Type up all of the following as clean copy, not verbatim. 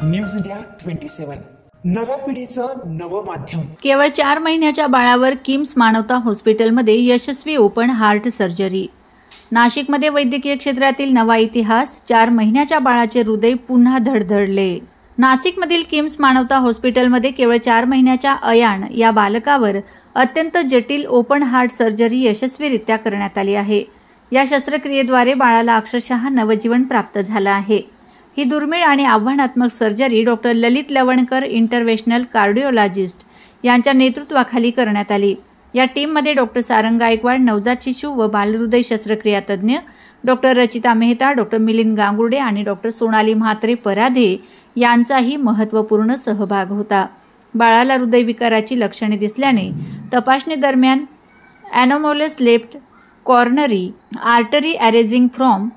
News India 27 नव्या पिढीचं नवं माध्यम। केवळ 4 महिन्याच्या बाळावर किम्स मानवता हॉस्पिटलमध्ये यशस्वी ओपन हार्ट सर्जरी। नाशिकमध्ये वैद्यकीय क्षेत्रातील नवा इतिहास। 4 महिन्याच्या बाळाचे हृदय पुन्हा धडधडले। नाशिकमधील किम्स मानवता हॉस्पिटलमध्ये केवळ 4 महिन्याच्या अयान या बालकावर अत्यंत जटिल ओपन हार्ट सर्जरी यशस्वीरित्या करण्यात आली आहे। या शस्त्रक्रियेद्वारे बाळाला अक्षरशः नवजीवन प्राप्त झालं आहे। ही दुर्मिळ आणि आव्हानात्मक सर्जरी डॉक्टर ललित लवणकर इंटरव्हेन्शनल कार्डिओलॉजिस्ट यांच्या नेतृत्वाखाली करण्यात आली। या टीममध्ये डॉक्टर सारंग गायकवाड, नवजात शिशु व बालहृदय शस्त्रक्रिया तज्ज्ञ डॉक्टर रचिता मेहता, डॉक्टर मिलिंद गांगुर्डे आणि डॉक्टर सोनाली म्हात्रे पराधे यांचाही महत्त्वपूर्ण सहभाग होता। बाळाला हृदयविकाराची लक्षणे दिसल्याने तपासणी दरम्यान anomalous left coronary artery arising from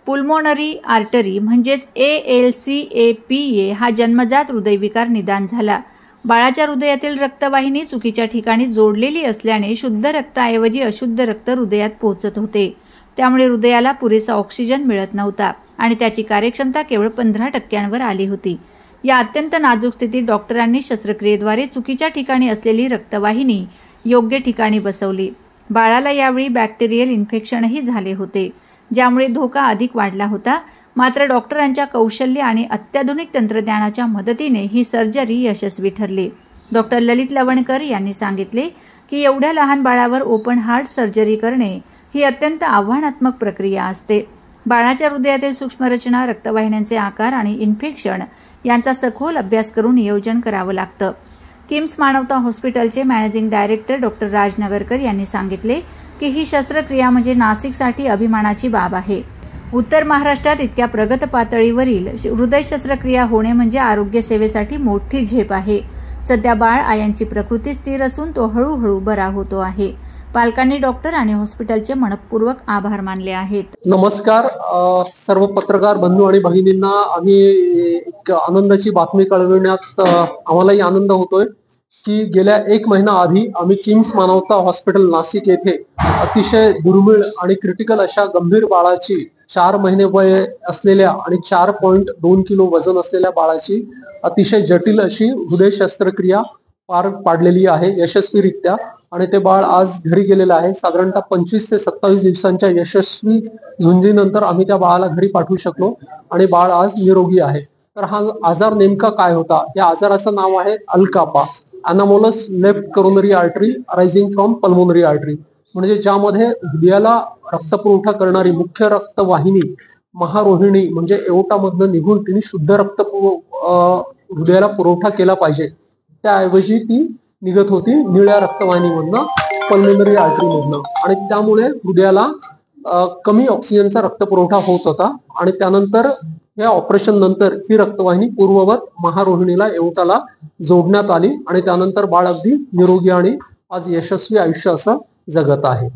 pulmonary artery म्हणजेच ALCAPA हा जन्मजात हृदयविकार निदान झाला। बाळाच्या हृदयातील रक्तवाहिनी चुकीच्या ठिकाणी जोडलेली असल्याने शुद्ध रक्ताऐवजी अशुद्ध रक्त हृदयात पोहोचत होते। त्यामुळे हृदयाला पुरेसा ऑक्सिजन मिळत नव्हता आणि त्याची कार्यक्षमता केवळ 15% आली होती। या अत्यंत नाजूक स्थितीत डॉक्टरांनी शस्त्रक्रियेद्वारे चुकीच्या ठिकाणी असलेली रक्तवाहिनी योग्य ठिकाणी बसवली। बाळाला यावेळी बॅक्टेरियल इन्फेक्शनही झाले होते, ज्यामुळे धोका अधिक वाढला होता। मात्र डॉक्टरांच्या कौशल्य आणि अत्याधुनिक तंत्रज्ञानाच्या मदतीने ही सर्जरी यशस्वी ठरली। डॉक्टर ललित लवणकर यांनी सांगितले की एवढ्या लहान बाळावर ओपन हार्ट सर्जरी करणे ही अत्यंत आव्हानात्मक प्रक्रिया असते। बाळाच्या हृदयातील सूक्ष्मरचना, रक्तवाहिन्यांचे आकार आणि इन्फेक्शन यांचा सखोल अभ्यास करून नियोजन करावं लागतं। किम्स मानवता हॉस्पिटलचे मॅनेजिंग डायरेक्टर डॉक्टर राज नगरकर यांनी सांगितले की ही शस्त्रक्रिया म्हणजे नाशिकसाठी अभिमानाची बाब आहे। उत्तर महाराष्ट्रात इतक्या प्रगत पातळीवरील हृदय शस्त्रक्रिया होणे म्हणजे आरोग्य सेवेसाठी मोठी झेप आहे। सध्या बाळ आयांची प्रकृती स्थिर असून तो हळूहळू बरा होतो आहे। पालकांनी डॉक्टर आणि हॉस्पिटलचे मनपूर्वक आभार मानले आहेत। नमस्कार सर्व पत्रकार बंधू आणि भगिनींना, आम्ही एक आनंदाची बातमी कळविण्यात आम्हालाही आनंद होतोय की गेल्या 1 महिना आधी आम्ही किम्स मानवता हॉस्पिटल नाशिक येथे अतिशय दुर्मिळ आणि क्रिटिकल अशा गंभीर बाळाची 4 महिने वय असलेल्या आणि 4.2 किलो वजन असलेल्या बाळाची अतिशय जटिल अशी हृदय शस्त्रक्रिया पार पाडलेली आहे यशस्वीरित्या। आणि ते बाळ आज घरी गेलेलं आहे। साधारणतः 25 ते 27 दिवसांच्या यशस्वी झुंजीनंतर आम्ही त्या बाळाला घरी पाठवू शकलो आणि बाळ आज निरोगी आहे। तर हा आजार नेमका काय होता? या आजाराचं नाव आहे ALCAPA, anomalous left coronary artery arising from pulmonary artery, म्हणजे ज्यामध्ये हृदयाला रक्तपुरवठा करणारी मुख्य रक्तवाहिनी महारोहिणी म्हणजे एओर्टामधनं निघून तिने शुद्ध रक्त हृदयाला पुरवठा केला पाहिजे, त्याऐवजी ती निघत होती निळ्या रक्तवाहिनीमधनं, पल्मोनरी आर्टरीमधनं, आणि त्यामुळे हृदयाला कमी ऑक्सिजनचा रक्तपुरवठा होत होता। आणि त्यानंतर या ऑपरेशन नंतर ही रक्तवाहिनी पूर्ववत महारोहिणीला एओर्टाला जोडण्यात आली आणि त्यानंतर बाळ अगदी निरोगी आणि आज यशस्वी आयुष्य असं जगत आहे।